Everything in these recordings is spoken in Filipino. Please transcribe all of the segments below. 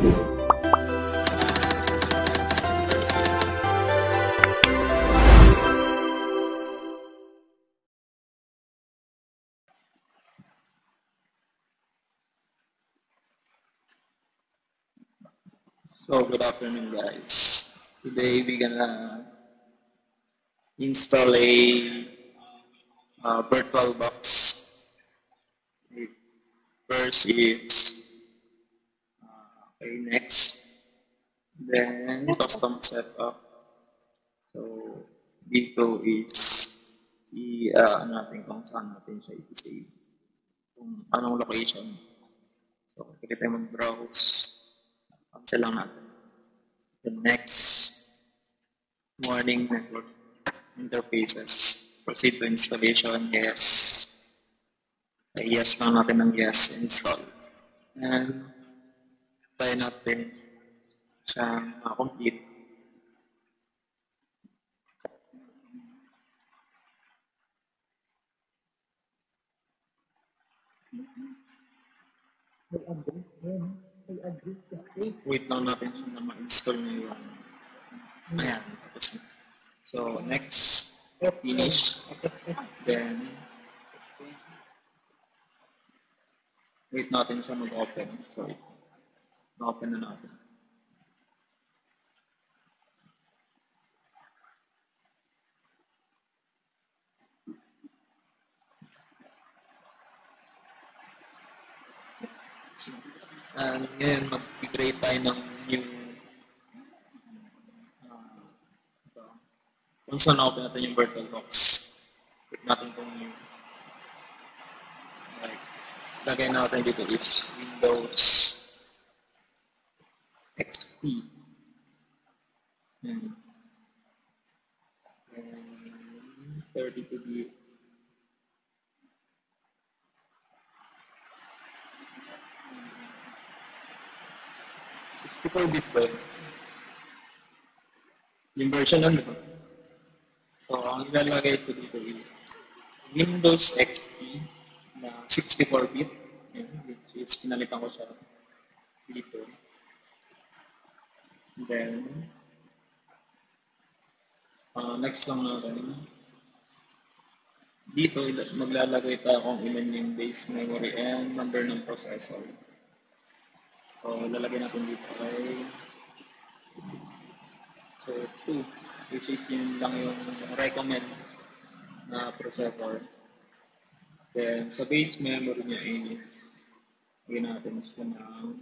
So good afternoon, guys. Today we're gonna install a virtual box. First is next, then custom setup. So dito is natin kung saan natin siya isi-save, kung anong location. So pwede tayo mag-browse. Cancel lang natin. The next, warning network interfaces. Proceed to installation, yes. Yes lang natin ng yes, install. And try natin siyang complete. Wait lang natin siya na ma-install na yun. Ayan, tapos na. So, next, finish. Then, wait natin siya mag-open. Sorry. Na-open na natin. And ngayon, mag-create tayo ng new kung saan na-open natin yung virtual box. Click natin itong new. Right. Lagay natin dito is Windows XP. And 32-bit. bit ba yun? Yung version nun, diba? So, ang ilalagay ko dito is Windows XP na 64-bit, which is pinalitan ko siya dito. Then, next lang natin. Dito, maglalagay tayo kung ilan yung base memory and number ng processor. So, lalagay natin dito ay 2, which is yun lang yung recommend na processor. Then, sa base memory niya is lagyan natin siya ng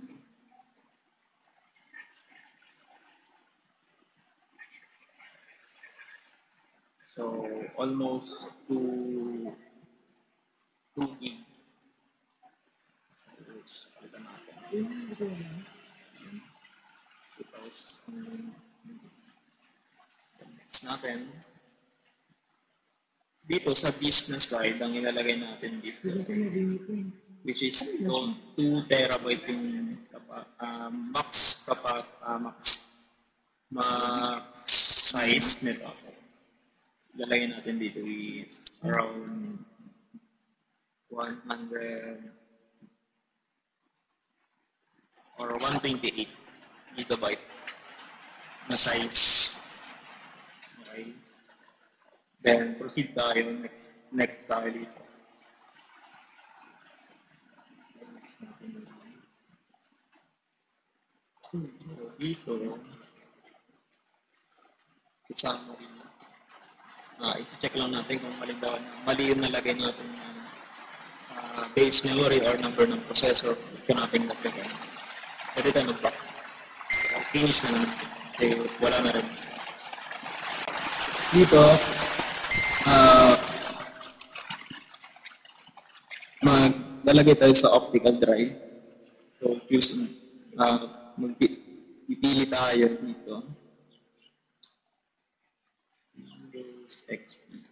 so, almost 2 gig. So, which palitan natin. Tapos, next natin. Dito sa business side, ang ilalagay natin dito, which is 2 terabyte yung max size nito. So, ilalagay natin dito is around 100 or 128 gigabyte na size. Okay. Then, proceed tayo. Next tayo dito. Next natin. So, dito, sa summary, i-check lang natin kung mali yung nalagay natin base memory or number ng processor. Ito natin natin. Pwede tayo mag-back. So, finish na natin. Kasi wala na rin. Dito, maglalagay tayo sa optical drive. So, pipili tayo dito. Windows XP.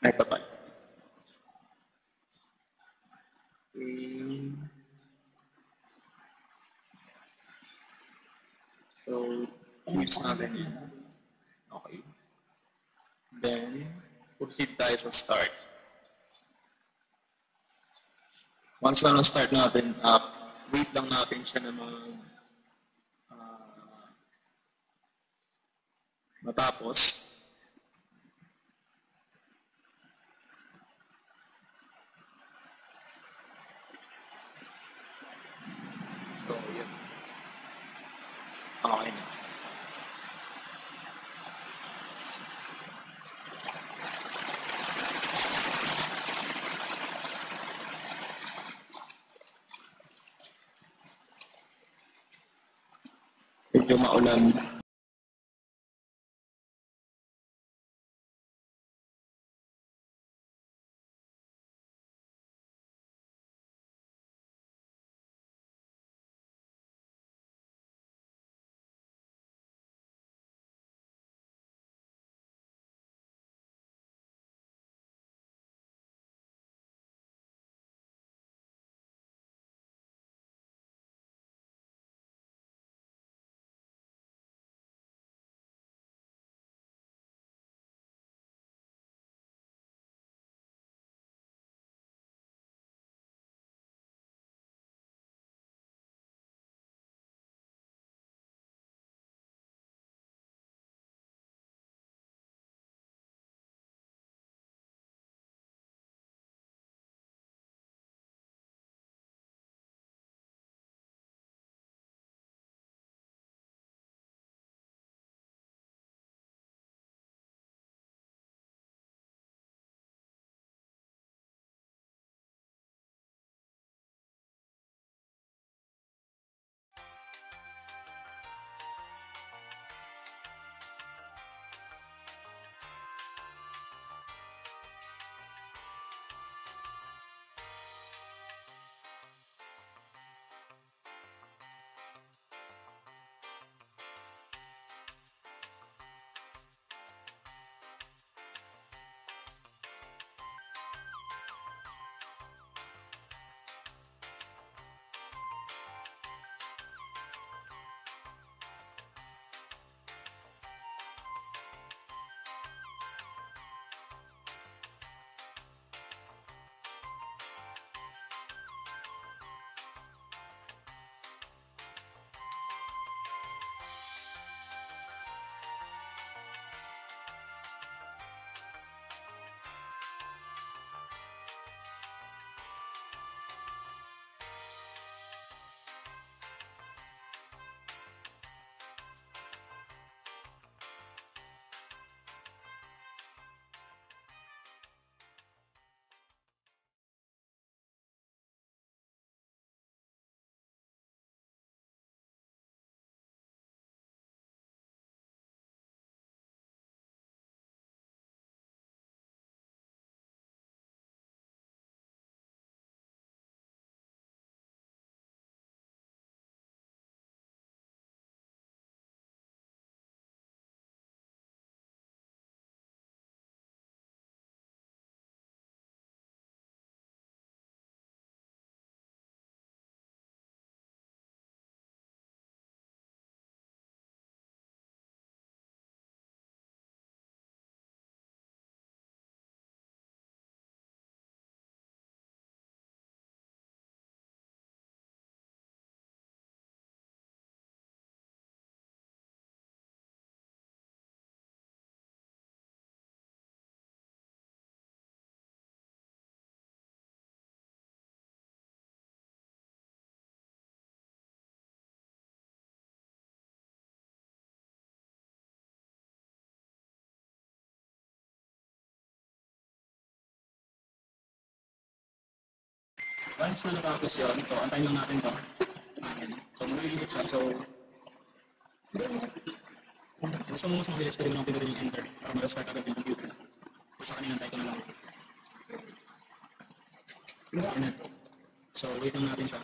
Ay, papay. Okay. So, choose natin yun. Okay. Then, proceed tayo sa start. Once na na-start natin, wait lang natin siya na matapos. So, yun. Okay na. Medyo maulan. Once na natapos yun, so antayin lang natin to. So mag-iinit siya. So, gusto mo mas mabilis, pwede mo lang pinurin yung enter para mag-start agad yung computer. Sa kanina antay ko na lang. So, wait lang natin siya.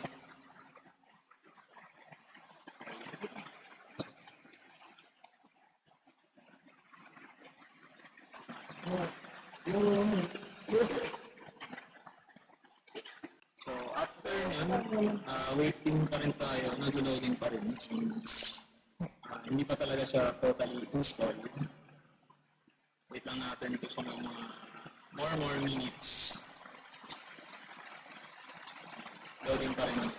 So, after nun, waiting pa rin tayo, nag-loading pa rin since hindi pa talaga siya totally installed. Wait lang natin ito siya ng mga more minutes. Loading pa rin.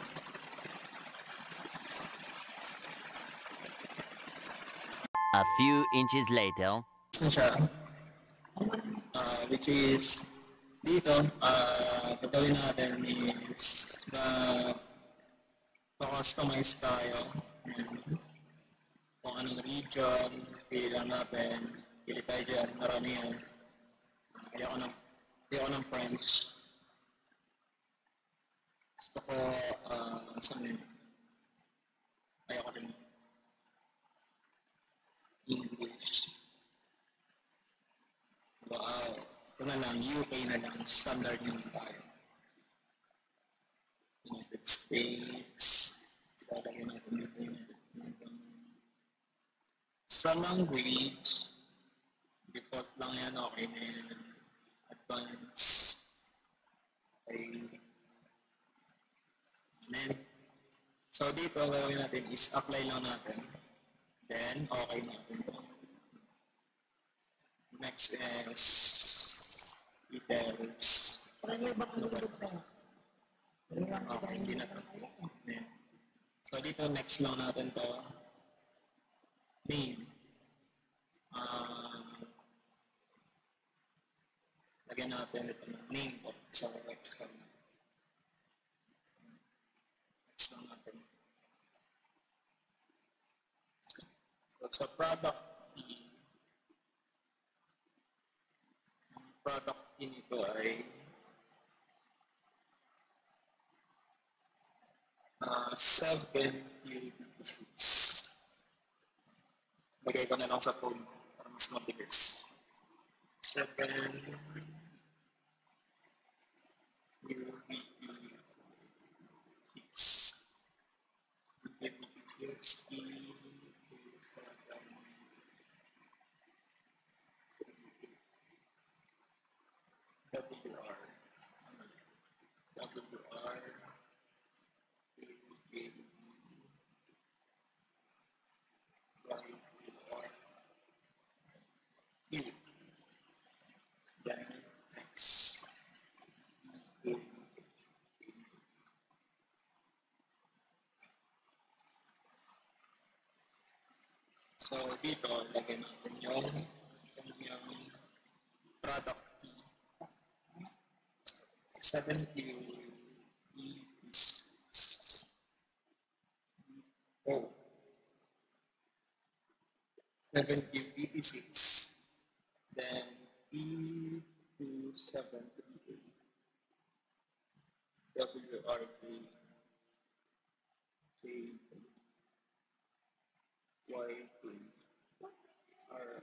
A few inches later. Na siya. Which is dito, gagawin natin is customize tayo. Kung anong region, pili lang natin. Pili tayo dyan, marami yan. Ayoko ng French. Gusto ko, saan yun? Ayoko din. English. Wow. Ito na lang, UK na lang. Standard yun tayo. United States. So, lagyan natin ito yung sa language, default lang yan, okay na yan. Advanced. Okay. And then, so dito, gagawin natin is apply lang natin. Then, okay natin ito. Next is details. Okay, hindi na ito. So dito, next lang natin ito. Name. Lagyan natin ito ng name po sa Excel. Next lang natin. So sa product key, ang product key nito ay 756. Lagay ko na lang sa phone para mas mabilis. 756. So, dito, lagyan natin yung product key. 756. Then E273. WRK. Y2. R.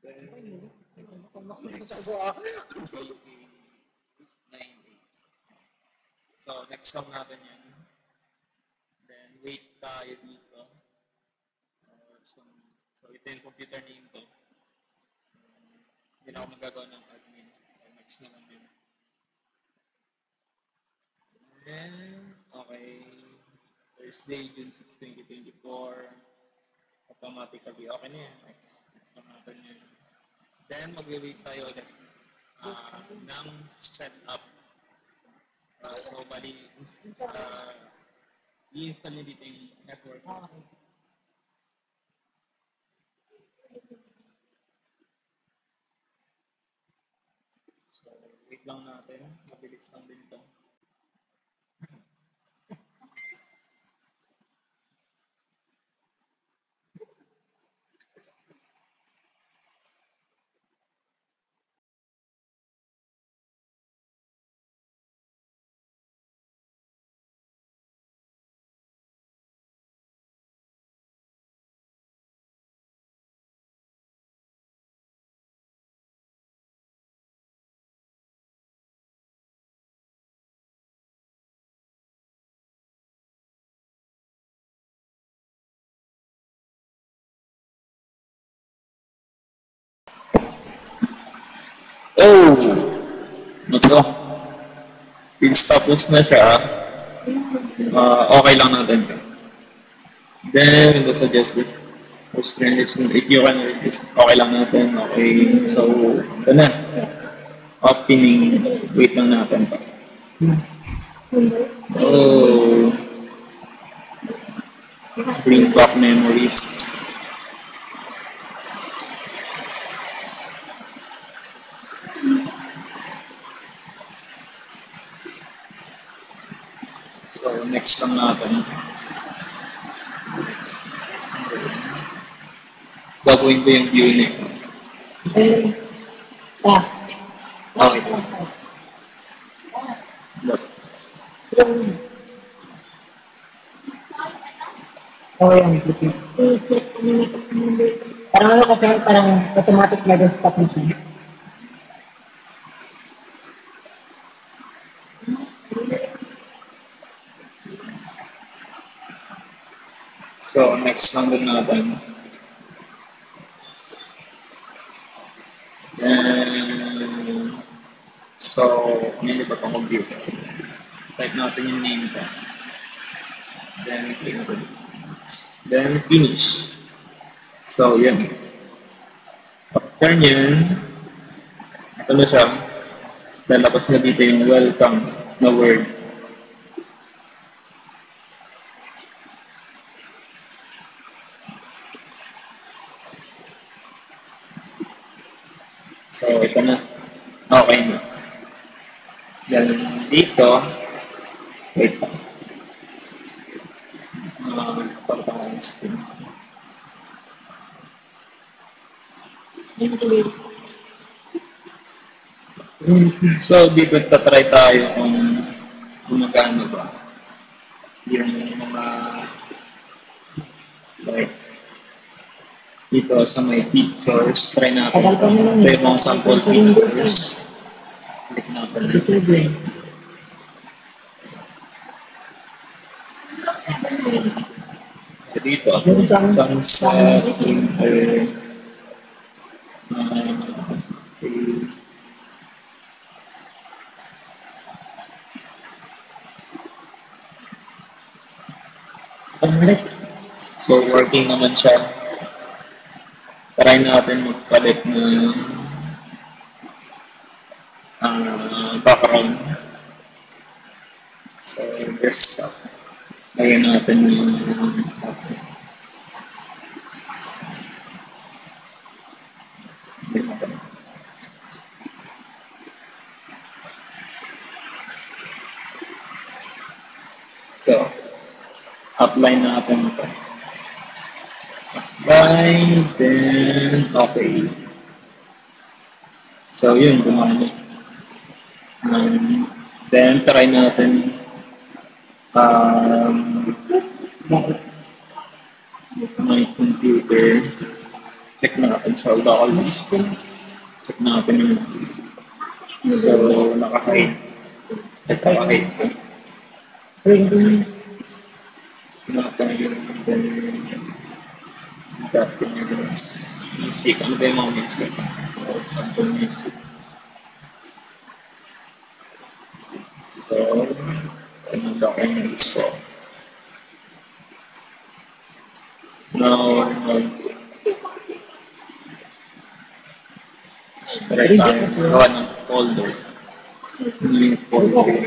Then 98. So, next song natin yan. Then, wait tayo dito. So, ito yung computer name ko. Hindi na ako magagawa ng admin. So, next na lang din. Then, okay. Thursday, June 6, 2024. Automatically, okay na yan. Next lang natin yan. Then, mag-wait tayo ulit ng setup. So, bali, i-install nyo dito yung network. So, wait lang natin. Mabilis lang din ito. Oh! Ito. Since tapos na siya, okay lang natin. Then, Windows suggests screen is if you can just okay lang natin. Okay. So, ito na. Opening. Wait lang natin pa. Oh, bring back memories. So, next lang natin. Next. Gagawin ko yung view niya. Okay. Look. Oo, yan. Parang ano kasi, parang automatic na doon stop mo siya. So, next lang din natin. And, so, hindi ba itong computer? Type natin yung name ko. Then, click natin. Then, finish. So, yan. After nyan, ito na siya. Lalabas na dito yung welcome na word. So, ito na. Okay na. Then, dito, wait pa. Pagpapang ang screen. So, dito tatry tayo kung gumagana ba yung mga like dito sa may pictures. Try natin. Ito yung mga sample pictures. Click natin. Dito, sunset, winter, okay. So, working naman siya. Try natin magpalit ng background. So, desktop. Lagyan natin yung so, apply natin ito. Apply, then, okay. So, yun, gumana. Then, try natin my computer. Check natin sa local list. Check natin yung so, naka-hide. Naka-hide ko. Natin yung documents. Music. Ano ba yung mga music? So, example music. So, ano documents ko? Now, try tayo gawa ng folder. Link folder.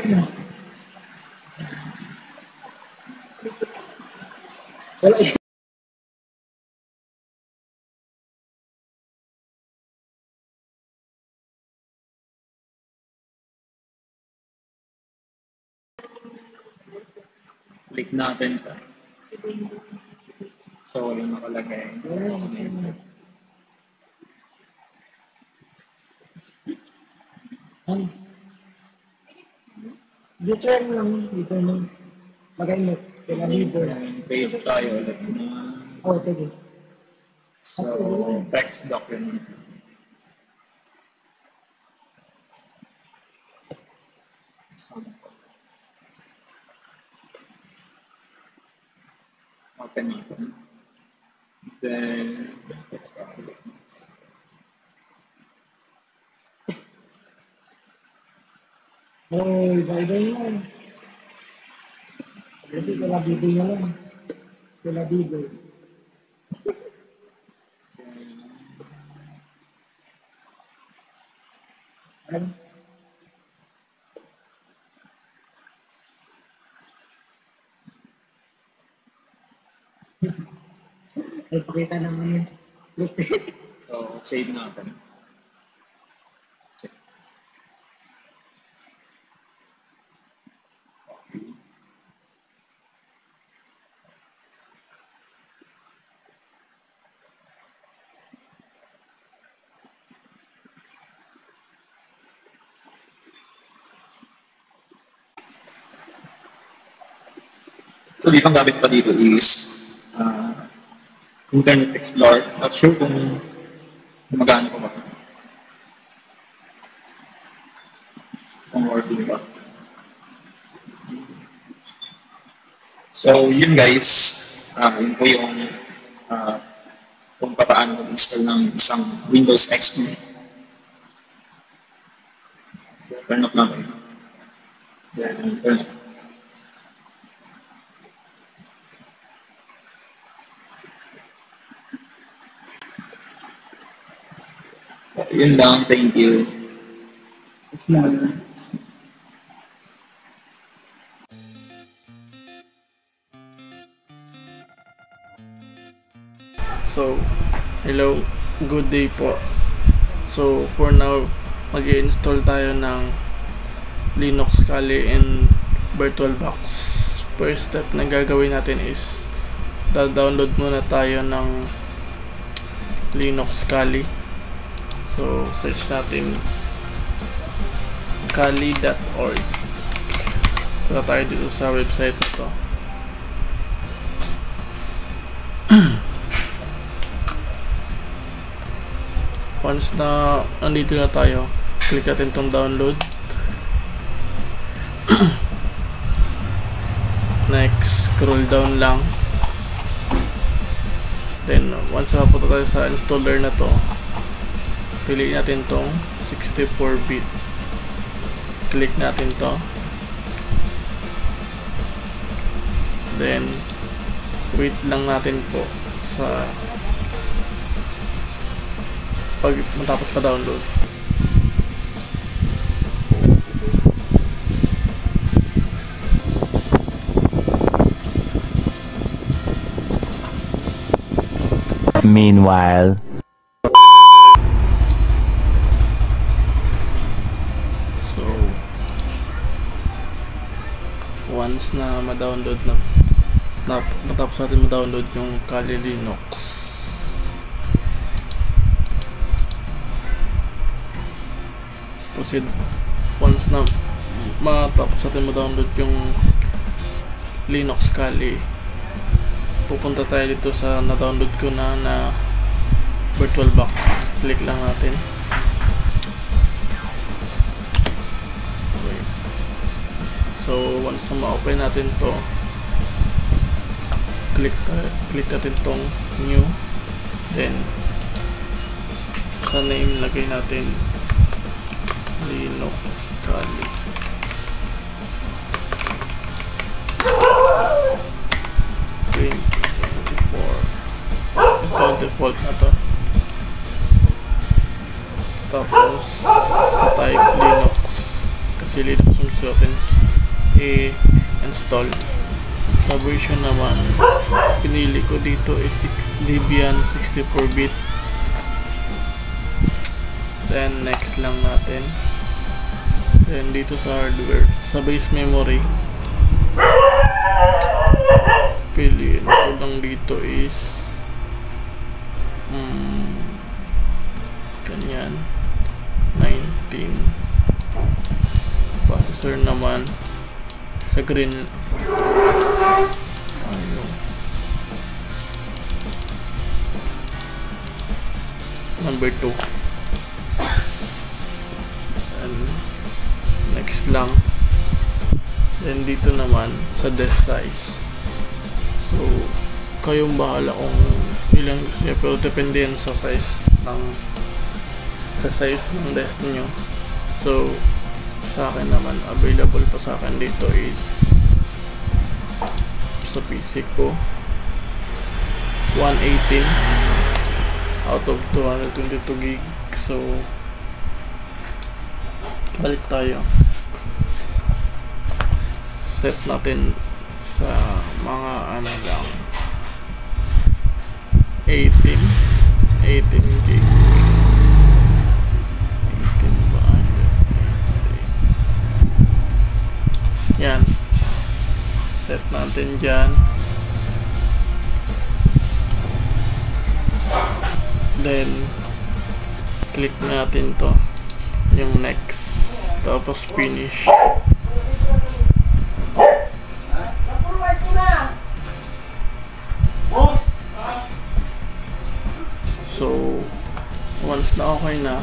Click natin ito. So, yung nakalagay. Dito lang, dito lang. Lagay mo, kaya libo. Page tayo ulit na. Oo, sige. So, text document. Open natin. Then, Hey, bye-bye yan. Kasi kala bibo na lang. Kala bibo. Ano? Nagpakita naman yun. So, save natin. Check. So, dito ang gamit pa dito is Internet Explorer. Not sure kung gumagana pa ba. Kung working ba. So, yun guys. Yun po yung kung paano mag-install ng isang Windows XP. So, turn off natin. Then, turn off. So, yun lang. Thank you. It's not. So, hello, good day po. So, for now, mag-i-install tayo ng Linux Kali and VirtualBox. First step na gagawin natin is da-download muna tayo ng Linux Kali. So, search natin kali.org. Punta tayo dito sa website nito. Once na nandito na tayo, click natin itong download. Next, scroll down lang. Then, once na mapunta tayo sa installer na to, piliin natin itong 64-bit. Click natin to. Then, wait lang natin po sa pag matapos pa-download. Meanwhile, so once na ma-download na matapos natin ma-download yung Kali Linux, proceed. Once na matapos natin ma-download yung Linux Kali, pupunta tayo dito sa na-download ko na VirtualBox. Click lang natin. Okay. So once na ma-open natin to, click natin tong new, then sa name lagay natin Linux Kali. Ito default na to. Tapos sa type Linux, kasi Linux yung gusto natin i-install. Sa version naman, pinili ko dito is Debian 64-bit. Then next lang natin. Then dito sa hardware, sa base memory, piliin ko lang dito is ganyan 19. Processor naman sa green, ayun, number 2. And next lang. Then dito naman sa desk size, so kayong bahala kung ilang, pero depende yan sa size ng desk niyo. So sa akin naman, available pa sa akin dito is sa PC ko 118 out of 222 gig. So balik tayo, set natin sa mga ano lang, 18 gig. 18 ba? Yan. Set natin dyan. Then click natin to, yung next, tapos finish. So once na okay na,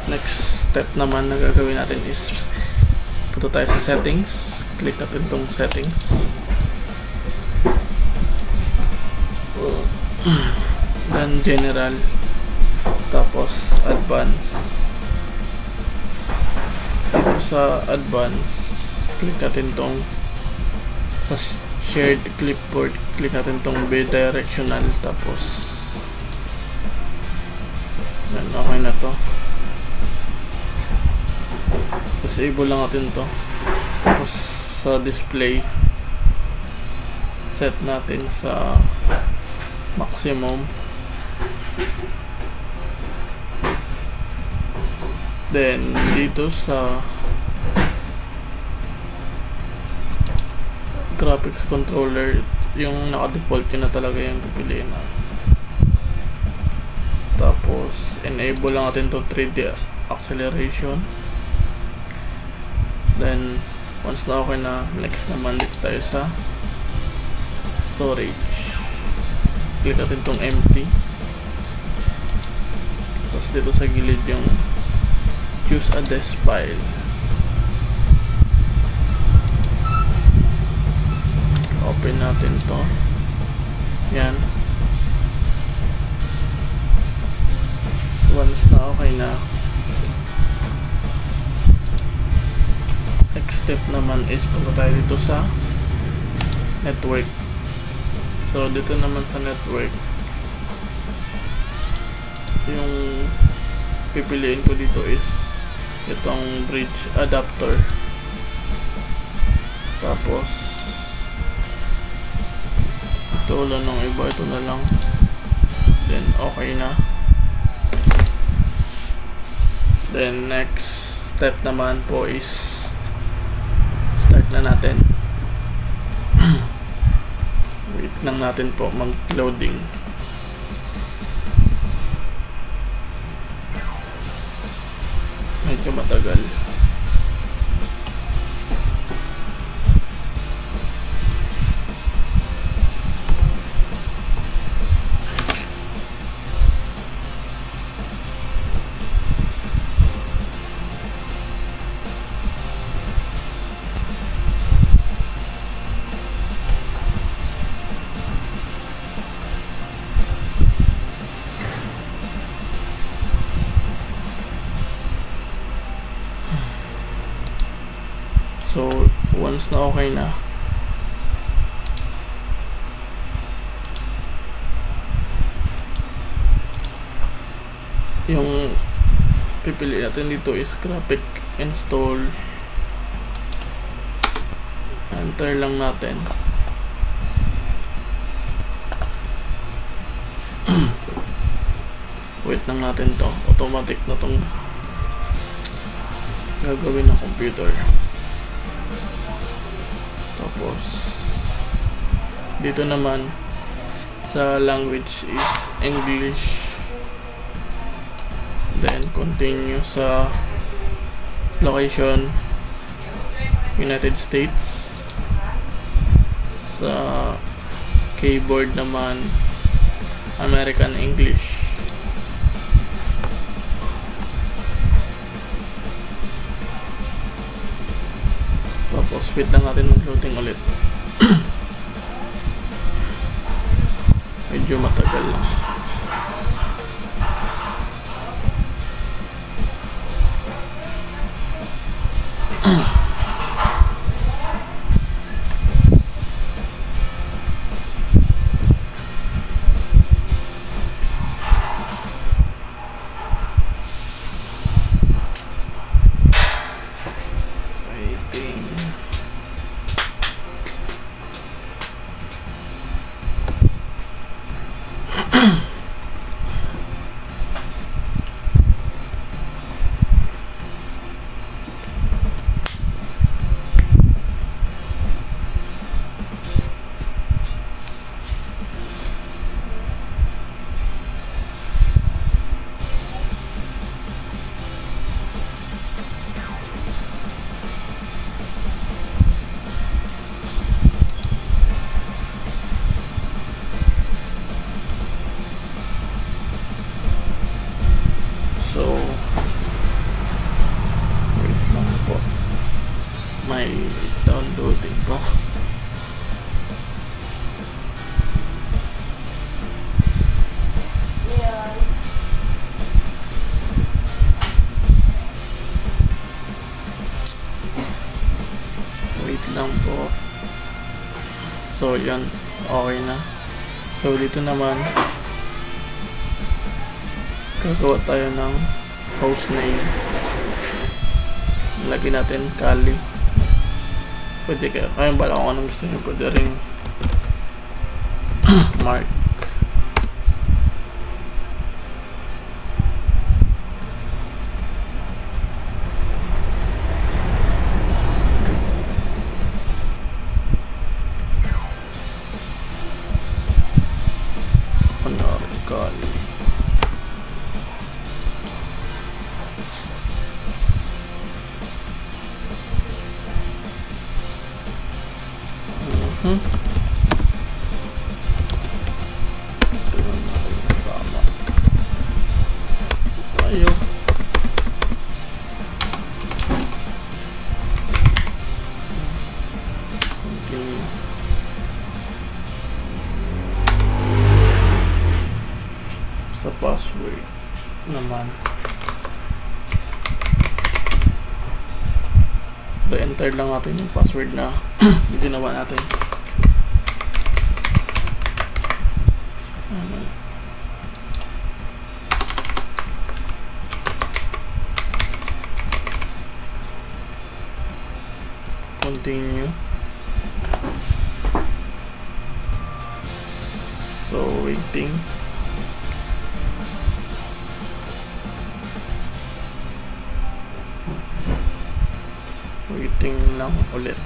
next step naman na gagawin natin is punta tayo sa settings, click natin tong settings, then general, tapos advanced. Dito sa advanced, click natin tong sa shared clipboard, click natin tong bidirectional, tapos yan, okay na to. Disable lang natin to. Tapos sa display, set natin sa maximum. Then dito sa graphics controller, yung naka-default yun na talaga yung pipiliin natin. Tapos enable lang natin to 3D acceleration. Then once na okay na, next naman dito tayo sa storage, click natin tong empty. Tapos dito sa gilid yung choose a disk file. Open natin to. Yan. Once na okay na, next step naman is punta tayo dito sa network. So dito naman sa network, yung pipiliin ko dito is itong bridge adapter. Tapos ito wala nang iba, ito na lang. Then okay na. Then next step naman po is start na natin. Wait lang natin po mag-loading. Medyo matagal. So once na okay na, yung pipili natin dito is graphic install. Enter lang natin. Wait lang natin to, automatic na tong gagawin ng computer. Tapos dito naman sa language is English. Then continue sa location United States. Sa keyboard naman American English. Tapos wait lang natin mag-loading ulit. Medyo matagal lang. Waiting. Ay, downloading pa. Wait lang po. So, yan. Okay na. So, dito naman, gagawa tayo ng hostname. Lagyan natin Kali. Pwede kayong bala kung anong gusto nyo. Pwede rin Mark. Kali. Ito na natin tama. Tayo. Continue. Sa password naman. Enter lang natin yung password na ginawa natin. Continue. So waiting. Waiting lang ulit.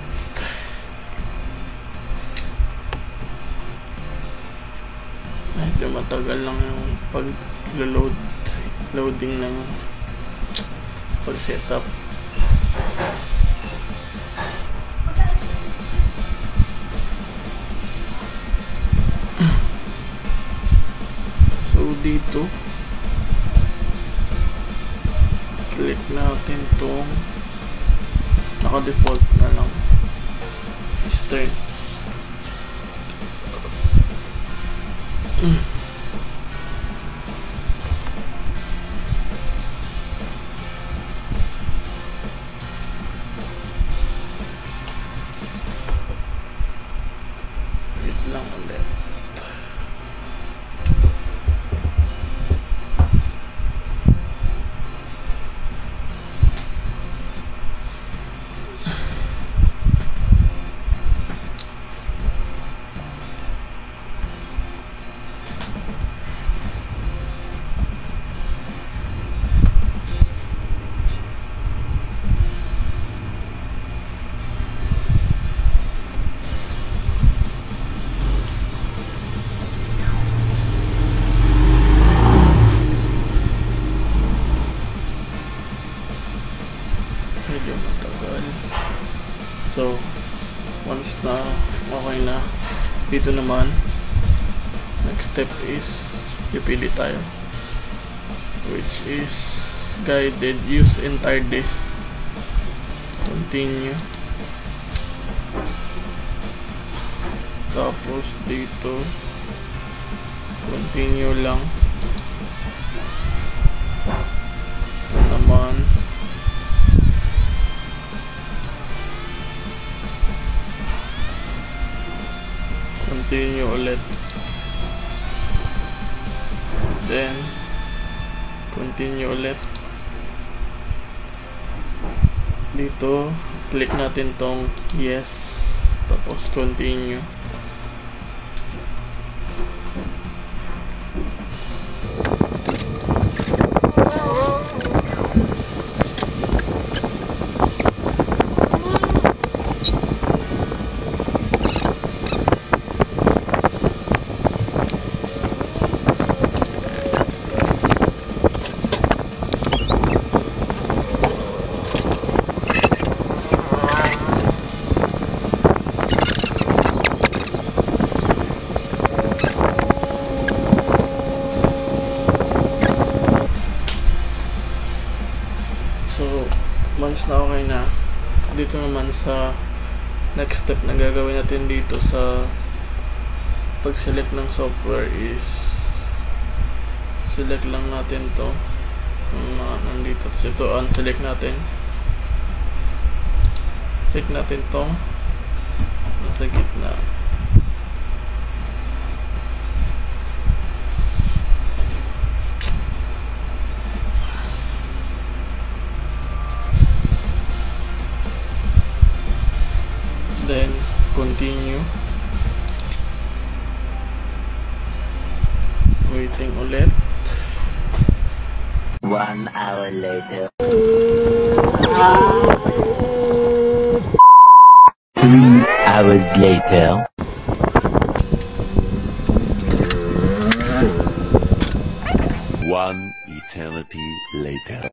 Medyo matagal lang yung loading ng pag-setup. So dito click natin tong naka-default na lang Eastern. Wait lang ulit. Medyo matagal. So once na okay na, dito naman next step is pipili tayo, which is guided use entire disk. Continue. Tapos dito continue lang. Ito naman continue ulit, then continue ulit. Dito click natin tong yes, tapos continue. Once na okay na, dito naman sa next step na gagawin natin dito sa pag-select ng software is select lang natin to nandito. So ito, unselect natin. Select natin tong nasa gitna. Then continue, waiting ulit. 1 hour later. 3 hours later. One eternity later.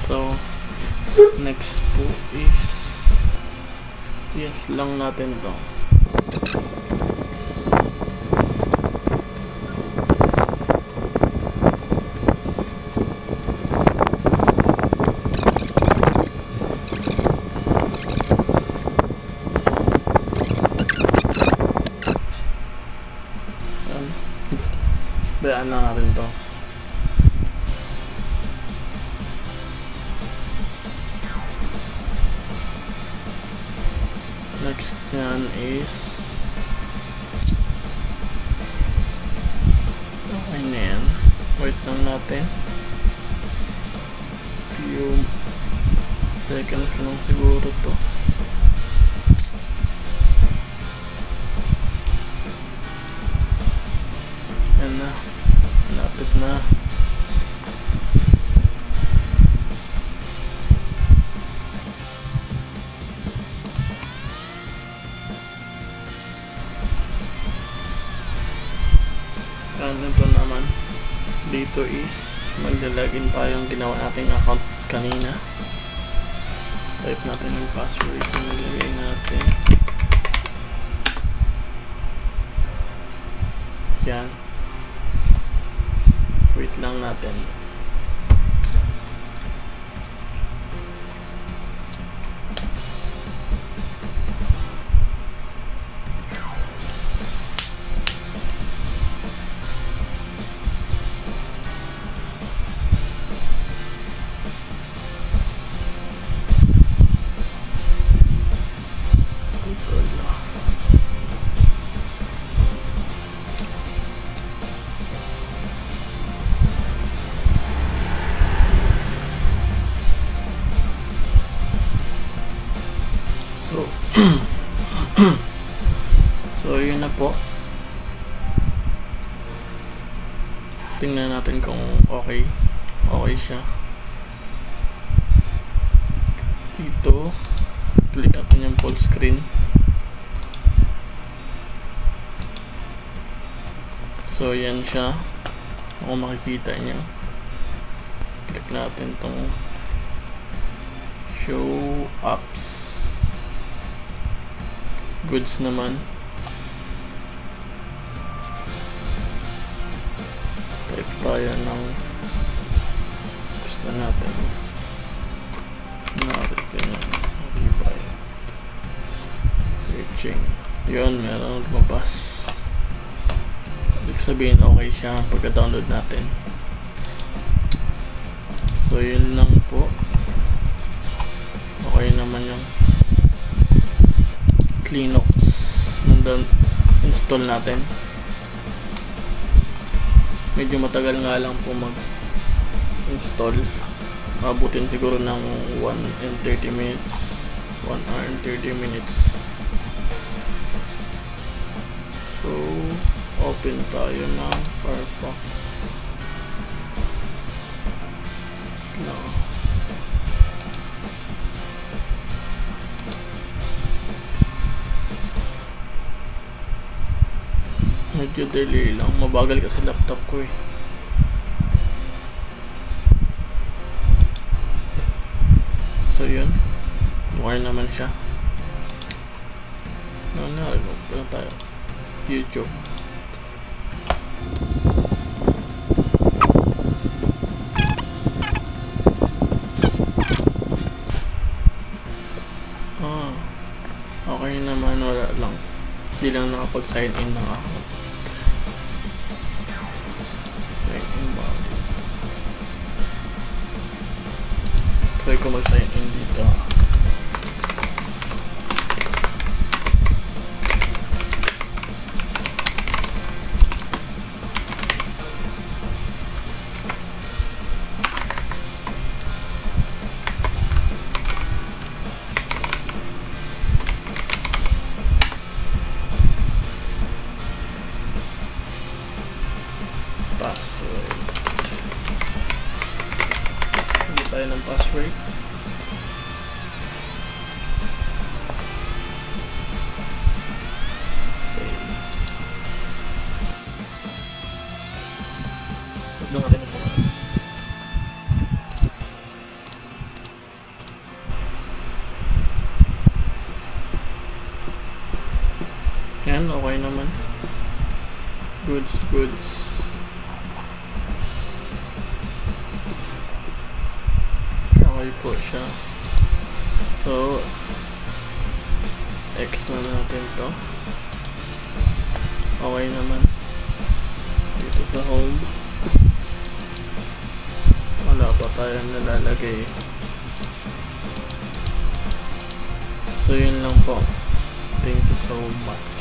So next po is yes lang natin to. Bayaan lang natin to. Next yan is okay na yan. Wait lang natin. Few seconds lang siguro to. Yan na. Malapit na. Ito naman dito is maglalagin tayong ginawa nating account kanina. Type natin yung password na nilagay natin. Yan. Wait lang natin. So yun na po. Tingnan natin kung okay siya. Dito click natin yung full screen. So yan siya. Kung makikita nyo, click natin tong show apps. Goods naman. Type tayo ng gusto natin. Searching. Yun, meron lumabas. Ibig sabihin okay siya pagka-download natin. So yun lang po. Okay naman yung Linux nandun install natin. Medyo matagal nga lang po mag install. Abutin siguro ng 1 and 30 minutes, 1 hour and 30 minutes. So Open tayo ng Firefox. No. Medyo delay lang. Mabagal kasi laptop ko eh. So yun. Wire naman siya. Ano tayo? YouTube. Okay naman, wala lang. Hindi lang nakapag-sign in ng account. Sign in ba? Try ko mag-sign in dito. Password. Hindi tayo ng password. Save. Huwag na natin ito. Yan, okay naman. Goods. Okay po siya. So, X na natin to. Okay naman. Dito sa home. Wala pa tayong nalalagay. So, yun lang po. Thank you so much.